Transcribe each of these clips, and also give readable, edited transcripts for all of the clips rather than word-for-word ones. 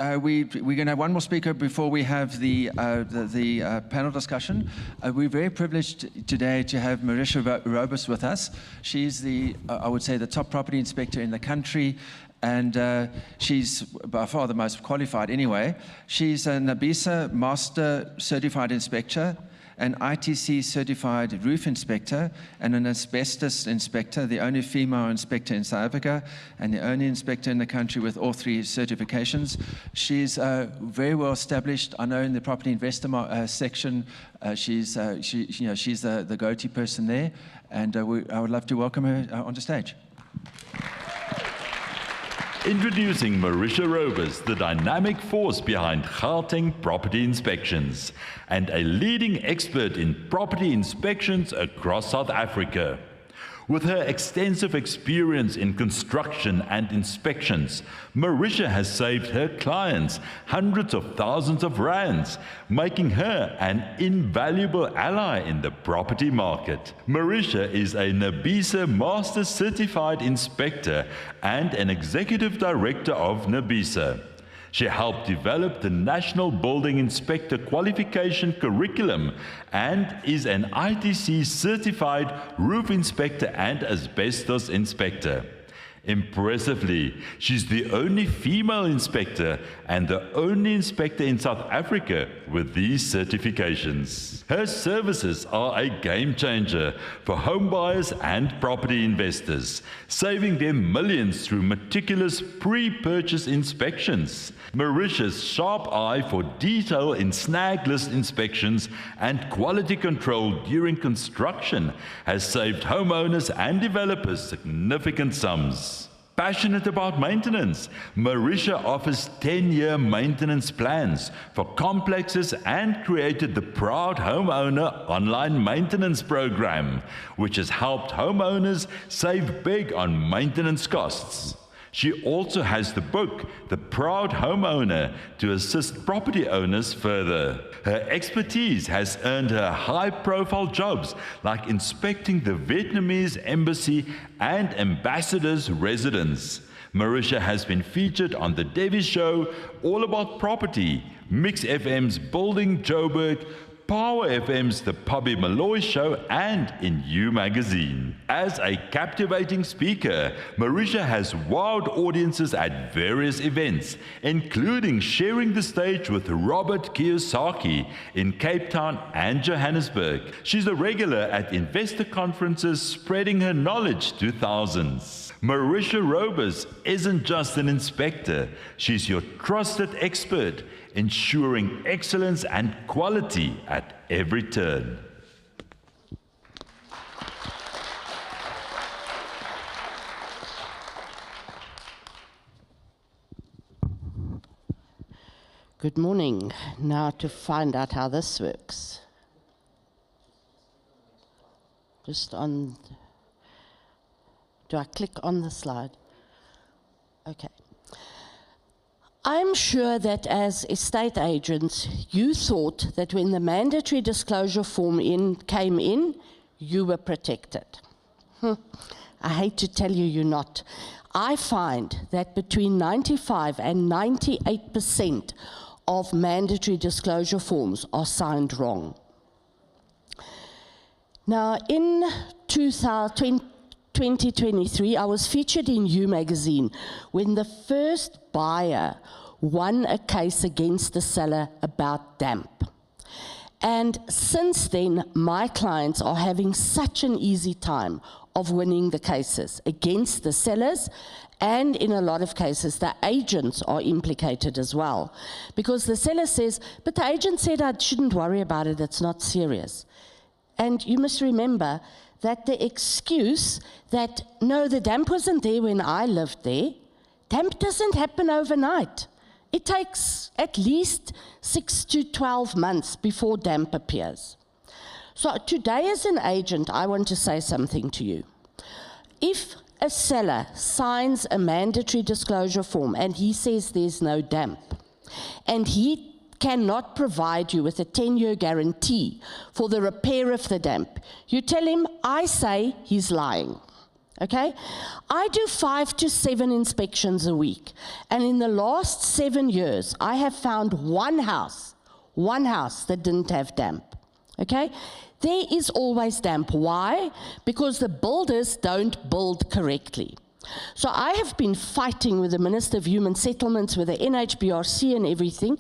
we're going to have one more speaker before we have the panel discussion. We're very privileged today to have Marisia Robus with us. She's I would say, the top property inspector in the country, and she's by far the most qualified anyway. She's a NABISA Master Certified Inspector, an ITC certified roof inspector, and an asbestos inspector, the only female inspector in South Africa, and the only inspector in the country with all 3 certifications. She's very well established. I know in the property investor section, she's the go-to person there, and I would love to welcome her onto stage. Introducing Marisia Robus, the dynamic force behind Gauteng property inspections and a leading expert in property inspections across South Africa. With her extensive experience in construction and inspections, Marisia has saved her clients hundreds of thousands of rands, making her an invaluable ally in the property market. Marisia is a NABISA Master Certified Inspector and an Executive Director of NABISA. She helped develop the National Building Inspector Qualification Curriculum and is an ITC Certified Roof Inspector and Asbestos Inspector. Impressively, she's the only female inspector and the only inspector in South Africa with these certifications. Her services are a game changer for home buyers and property investors, saving them millions through meticulous pre-purchase inspections. Marisia's sharp eye for detail in snag list inspections and quality control during construction has saved homeowners and developers significant sums. Passionate about maintenance, Marisia offers 10-year maintenance plans for complexes and created the Proud Homeowner online maintenance program, which has helped homeowners save big on maintenance costs. She also has the book, The Proud Homeowner, to assist property owners further. Her expertise has earned her high-profile jobs like inspecting the Vietnamese embassy and ambassador's residence. Marisia has been featured on The Devi Show, All About Property, Mix FM's Building Joburg, Power FM's The Pubby Malloy Show, and in You Magazine. As a captivating speaker, Marisia has wowed audiences at various events, including sharing the stage with Robert Kiyosaki in Cape Town and Johannesburg. She's a regular at investor conferences, spreading her knowledge to thousands. Marisia Robus isn't just an inspector, she's your trusted expert, ensuring excellence and quality at every turn. Good morning. Now to find out how this works. Just on, do I click on the slide? Okay. I'm sure that as estate agents, you thought that when the mandatory disclosure form came in, you were protected. I hate to tell you, you're not. I find that between 95 and 98% of mandatory disclosure forms are signed wrong. Now, in 2023, I was featured in You Magazine when the first buyer won a case against the seller about damp. And since then, my clients are having such an easy time of winning the cases against the sellers, and in a lot of cases, the agents are implicated as well. Because the seller says, but the agent said I shouldn't worry about it, it's not serious. And you must remember that the excuse that, no, the damp wasn't there when I lived there, damp doesn't happen overnight. It takes at least 6 to 12 months before damp appears. So today as an agent, I want to say something to you. If a seller signs a mandatory disclosure form and he says there's no damp, and he cannot provide you with a 10-year guarantee for the repair of the damp, you tell him, I say he's lying. Okay? I do 5 to 7 inspections a week. And in the last 7 years, I have found one house that didn't have damp. Okay? There is always damp. Why? Because the builders don't build correctly. So I have been fighting with the Minister of Human Settlements, with the NHBRC and everything,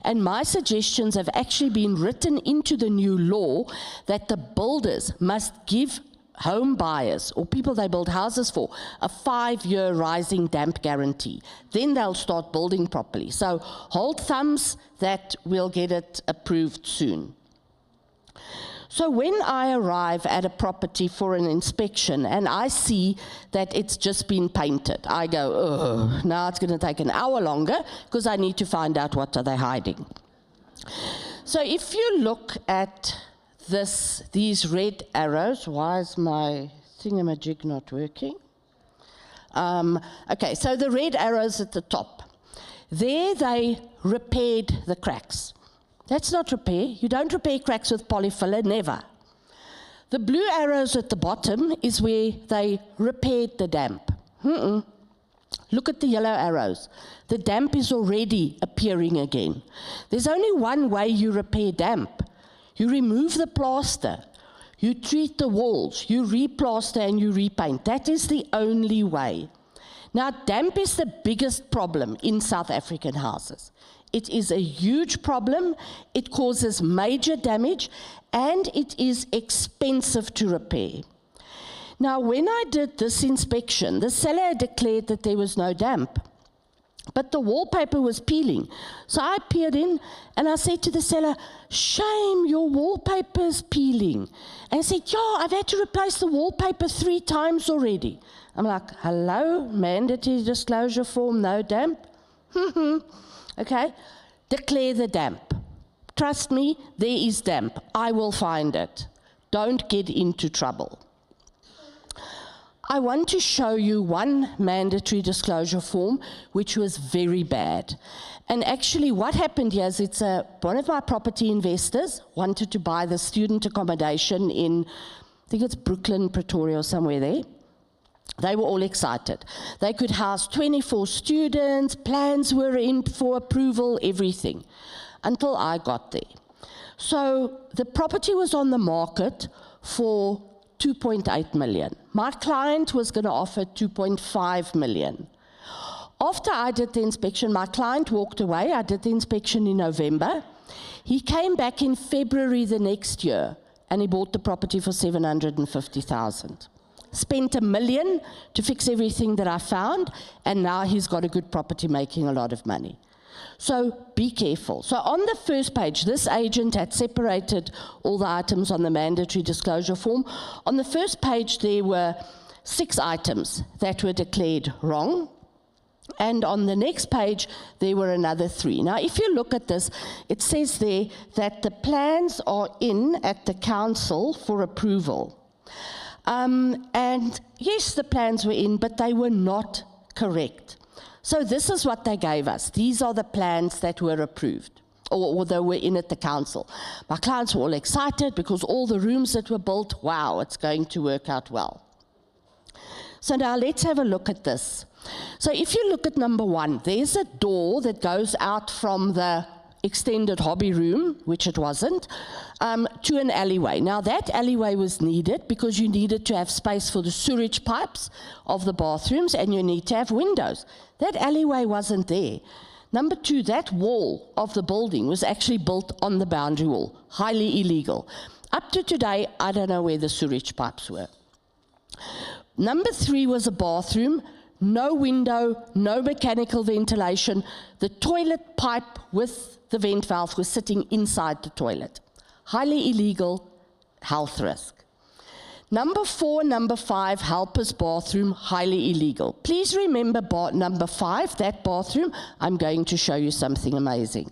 and my suggestions have actually been written into the new law that the builders must give home buyers, or people they build houses for, a 5-year rising damp guarantee. Then they'll start building properly. So hold thumbs that we'll get it approved soon. So when I arrive at a property for an inspection and I see that it's just been painted, I go, oh, now it's going to take an hour longer because I need to find out what are they hiding. So if you look at these red arrows, why is my thingamajig not working? Okay, so the red arrows at the top, there they repaired the cracks. That's not repair. You don't repair cracks with polyfiller, never. The blue arrows at the bottom is where they repaired the damp. Look at the yellow arrows. The damp is already appearing again. There's only one way you repair damp. You remove the plaster. You treat the walls. You replaster and you repaint. That is the only way. Now, damp is the biggest problem in South African houses. It is a huge problem, it causes major damage, and it is expensive to repair. Now, when I did this inspection, the seller declared that there was no damp, but the wallpaper was peeling. So I peered in and I said to the seller, shame, your wallpaper's peeling. And he said, yeah, I've had to replace the wallpaper 3 times already. I'm like, hello, mandatory disclosure form, no damp? Okay, declare the damp. Trust me, there is damp. I will find it. Don't get into trouble. I want to show you one mandatory disclosure form which was very bad. And actually what happened here is one of my property investors wanted to buy the student accommodation in, I think it's Brooklyn, Pretoria or somewhere there. They were all excited. They could house 24 students, plans were in for approval, everything, until I got there. So the property was on the market for 2.8 million. My client was going to offer 2.5 million. After I did the inspection, my client walked away. I did the inspection in November. He came back in February the next year, and he bought the property for 750,000. Spent $1 million to fix everything that I found, and now he's got a good property making a lot of money. So be careful. So on the first page, this agent had separated all the items on the mandatory disclosure form. On the first page, there were 6 items that were declared wrong. And on the next page, there were another 3. Now, if you look at this, it says there that the plans are in at the council for approval. And yes, the plans were in, but they were not correct. So this is what they gave us. These are the plans that were approved, or they were in at the council. My clients were all excited because all the rooms that were built, wow, it's going to work out well. So now let's have a look at this. So if you look at number 1, there's a door that goes out from the extended hobby room, which it wasn't, to an alleyway. Now that alleyway was needed because you needed to have space for the sewage pipes of the bathrooms, and you need to have windows. That alleyway wasn't there. Number 2, that wall of the building was actually built on the boundary wall. Highly illegal. Up to today, I don't know where the sewage pipes were. Number 3 was a bathroom. No window, no mechanical ventilation. The toilet pipe with the vent valve was sitting inside the toilet. Highly illegal, health risk. Number 4, number 5, helper's bathroom, highly illegal. Please remember number 5, that bathroom, I'm going to show you something amazing.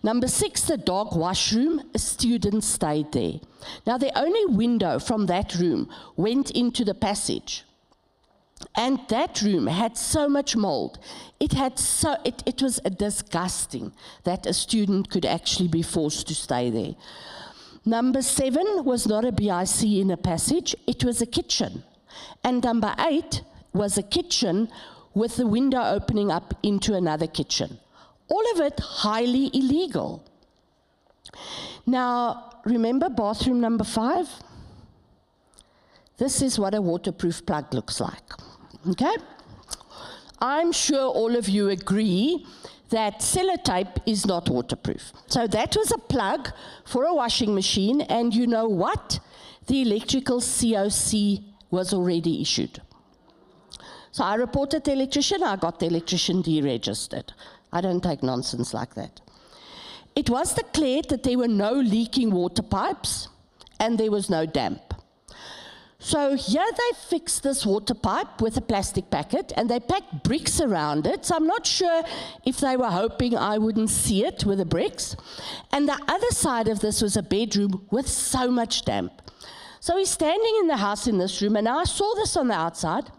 Number 6, the dog washroom, a student stayed there. Now the only window from that room went into the passage. And that room had so much mold. It was disgusting that a student could actually be forced to stay there. Number 7 was not a BIC in a passage, it was a kitchen. And number 8 was a kitchen with the window opening up into another kitchen. All of it highly illegal. Now, remember bathroom number 5? This is what a waterproof plug looks like, okay? I'm sure all of you agree that sellotape is not waterproof. So that was a plug for a washing machine, and you know what? The electrical COC was already issued. So I reported the electrician, I got the electrician deregistered. I don't take nonsense like that. It was declared that there were no leaking water pipes and there was no damp. So here they fixed this water pipe with a plastic packet and they packed bricks around it. So I'm not sure if they were hoping I wouldn't see it with the bricks. And the other side of this was a bedroom with so much damp. So he's standing in the house in this room, and I saw this on the outside,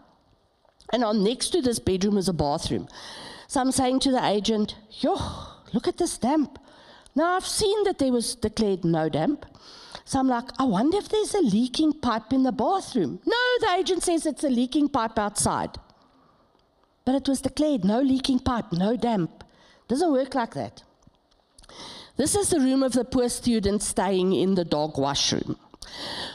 and on next to this bedroom was a bathroom. So I'm saying to the agent, yo, look at this damp. Now I've seen that there was declared no damp. So I'm like, I wonder if there's a leaking pipe in the bathroom. No, the agent says it's a leaking pipe outside. But it was declared no leaking pipe, no damp. Doesn't work like that. This is the room of the poor student staying in the dog washroom.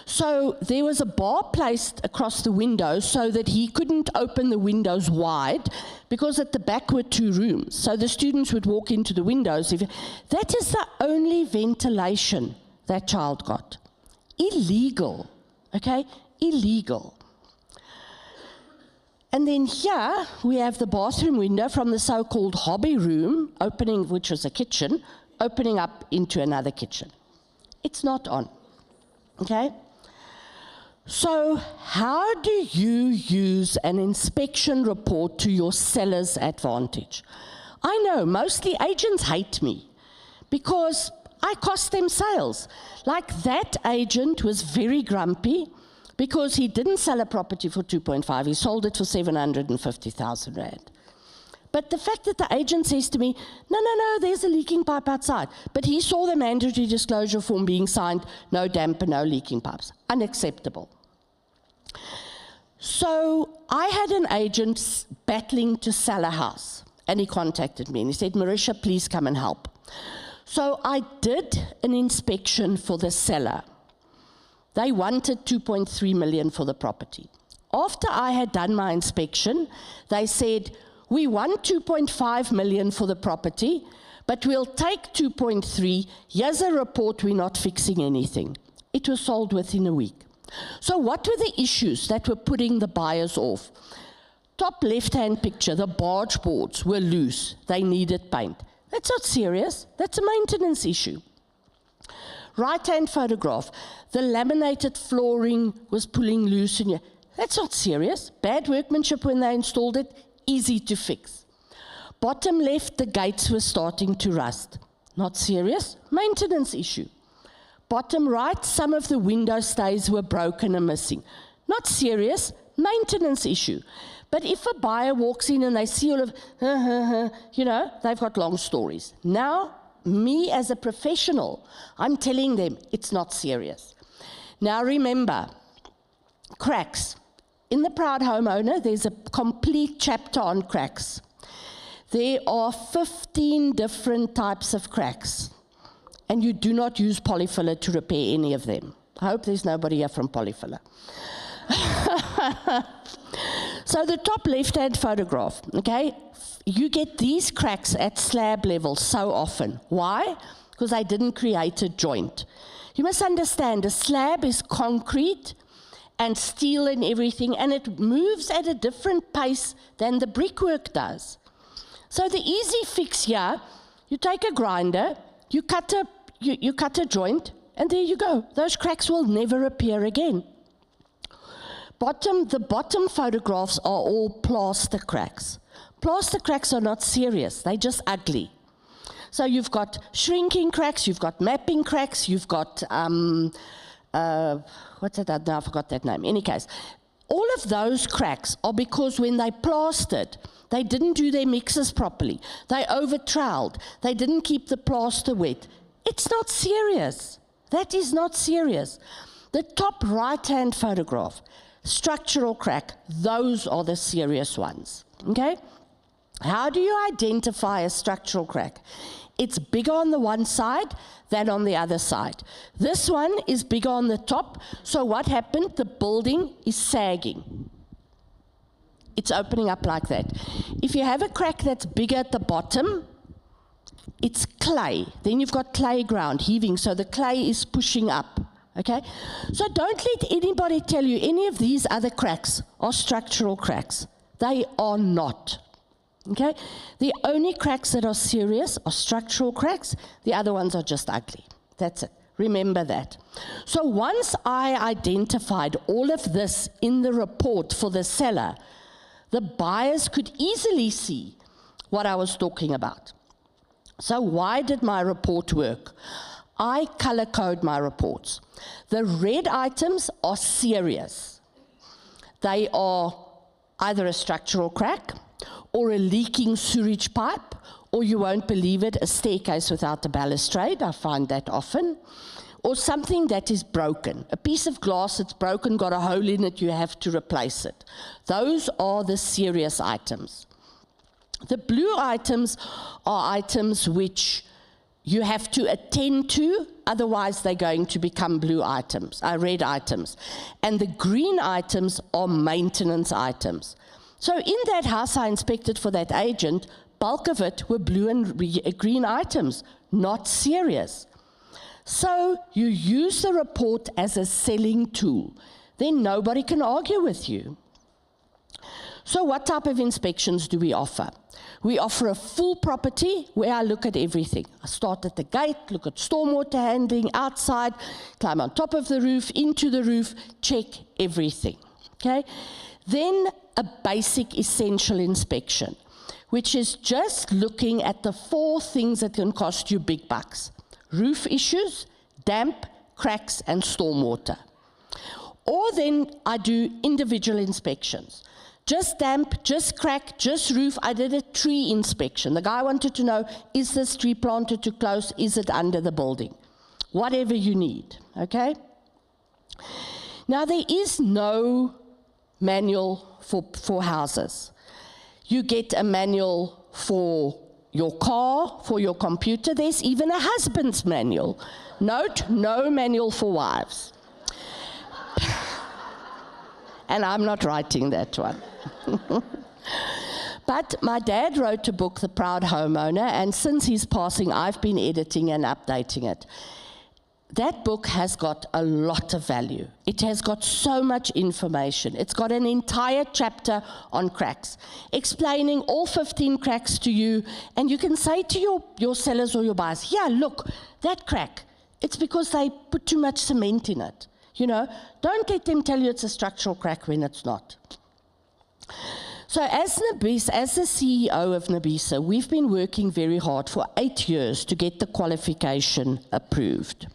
So there was a bar placed across the window so that he couldn't open the windows wide, because at the back were 2 rooms. So the students would walk into the windows. That is the only ventilation that child got. Illegal, okay? Illegal. And then here we have the bathroom window from the so-called hobby room, opening, which was a kitchen, opening up into another kitchen. It's not on, okay? So how do you use an inspection report to your seller's advantage? I know, mostly agents hate me because I cost them sales. Like that agent was very grumpy because he didn't sell a property for 2.5, he sold it for 750,000 rand. But the fact that the agent says to me, no, there's a leaking pipe outside. But he saw the mandatory disclosure form being signed, no damp and no leaking pipes. Unacceptable. So I had an agent battling to sell a house, and he contacted me and he said, Marisia, please come and help. So I did an inspection for the seller. They wanted 2.3 million for the property. After I had done my inspection, they said, we want 2.5 million for the property, but we'll take 2.3. Here's a report, we're not fixing anything. It was sold within a week. So what were the issues that were putting the buyers off? Top left-hand picture, the barge boards were loose. They needed paint. That's not serious. That's a maintenance issue. Right-hand photograph, the laminated flooring was pulling loose. That's not serious. Bad workmanship when they installed it. Easy to fix. Bottom left, the gates were starting to rust. Not serious, maintenance issue. Bottom right, some of the window stays were broken and missing. Not serious, maintenance issue. But if a buyer walks in and they see all of, they've got long stories. Now, me as a professional, I'm telling them it's not serious. Now remember, cracks. In the Proud Homeowner, there's a complete chapter on cracks. There are 15 different types of cracks, and you do not use polyfiller to repair any of them. I hope there's nobody here from polyfiller. So the top left-hand photograph, okay, you get these cracks at slab level so often. Why? Because I didn't create a joint. You must understand, a slab is concrete and steel and everything, and it moves at a different pace than the brickwork does. So the easy fix here, you take a grinder, you cut a joint, and there you go. Those cracks will never appear again. The bottom photographs are all plaster cracks. Plaster cracks are not serious, they're just ugly. So you've got shrinking cracks, you've got mapping cracks, you've got, what's that? No, I forgot that name. In any case, all of those cracks are because when they plastered, they didn't do their mixes properly. They over-troweled. They didn't keep the plaster wet. It's not serious. That is not serious. The top right-hand photograph, structural crack, those are the serious ones, okay? How do you identify a structural crack? It's bigger on the one side than on the other side. This one is bigger on the top, so what happened? The building is sagging. It's opening up like that. If you have a crack that's bigger at the bottom, it's clay. Then you've got clay ground heaving, so the clay is pushing up, okay? So don't let anybody tell you any of these other cracks are structural cracks. They are not, okay? The only cracks that are serious are structural cracks. The other ones are just ugly. That's it. Remember that. So once I identified all of this in the report for the seller, the buyers could easily see what I was talking about. So why did my report work? I color code my reports. The red items are serious. They are either a structural crack or a leaking sewage pipe, or you won't believe it, a staircase without a balustrade. I find that often. Or something that is broken. A piece of glass that's broken, got a hole in it, you have to replace it. Those are the serious items. The blue items are items which you have to attend to, otherwise they're going to become blue items, red items. And the green items are maintenance items. So in that house I inspected for that agent, bulk of it were blue and green items, not serious. So you use the report as a selling tool. Then nobody can argue with you. So what type of inspections do we offer? We offer a full property where I look at everything. I start at the gate, look at stormwater handling, outside, climb on top of the roof, into the roof, check everything, okay? Then a basic essential inspection, which is just looking at the 4 things that can cost you big bucks. Roof issues, damp, cracks, and stormwater. Or then I do individual inspections. Just damp, just crack, just roof. I did a tree inspection. The guy wanted to know, is this tree planted too close? Is it under the building? Whatever you need, okay? Now, there is no manual for houses. You get a manual for your car, for your computer. There's even a husband's manual. Note, no manual for wives. And I'm not writing that one. But my dad wrote a book, The Proud Homeowner, and since his passing, I've been editing and updating it. That book has got a lot of value. It has got so much information. It's got an entire chapter on cracks, explaining all 15 cracks to you, and you can say to your sellers or your buyers, yeah, look, that crack, it's because they put too much cement in it. You know, don't let them tell you it's a structural crack when it's not. So as the CEO of Nabisa, we've been working very hard for 8 years to get the qualification approved.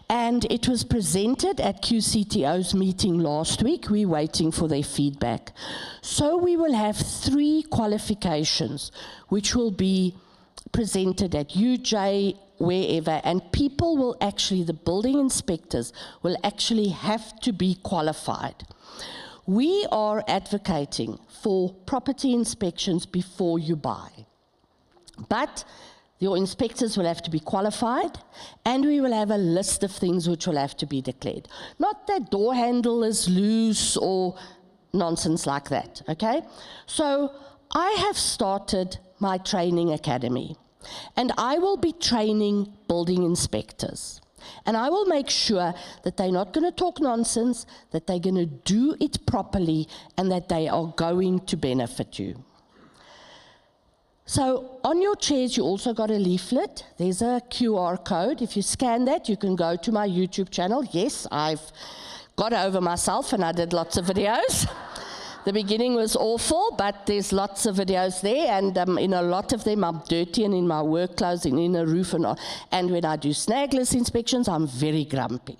And it was presented at QCTO's meeting last week. We're waiting for their feedback. So we will have 3 qualifications, which will be presented at UJ, wherever, and people will actually, the building inspectors will actually have to be qualified. We are advocating for property inspections before you buy. But your inspectors will have to be qualified, and we will have a list of things which will have to be declared. Not that door handle is loose or nonsense like that, okay? So I have started my training academy, and I will be training building inspectors. And I will make sure that they're not going to talk nonsense, that they're going to do it properly, and that they are going to benefit you. So on your chairs, you also got a leaflet. There's a QR code. If you scan that, you can go to my YouTube channel. Yes, I've got over myself, and I did lots of videos. The beginning was awful, but there's lots of videos there, and in a lot of them I'm dirty and in my work clothes and in a roof and all. And when I do snagless inspections, I'm very grumpy.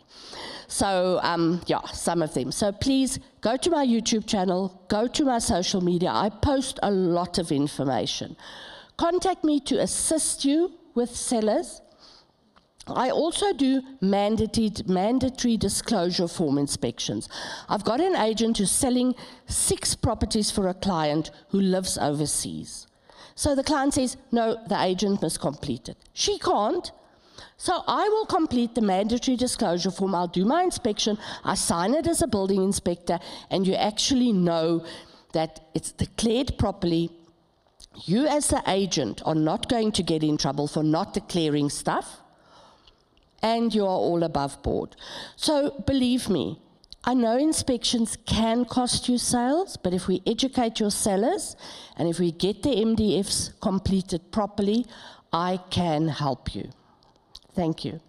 So, yeah, some of them. So please go to my YouTube channel, go to my social media. I post a lot of information. Contact me to assist you with sellers. I also do mandatory disclosure form inspections. I've got an agent who's selling 6 properties for a client who lives overseas. So the client says, no, the agent must complete it. She can't. So I will complete the mandatory disclosure form. I'll do my inspection. I sign it as a building inspector, and you actually know that it's declared properly. You as the agent are not going to get in trouble for not declaring stuff, and you are all above board. So believe me, I know inspections can cost you sales, but if we educate your sellers and if we get the MDFs completed properly, I can help you. Thank you.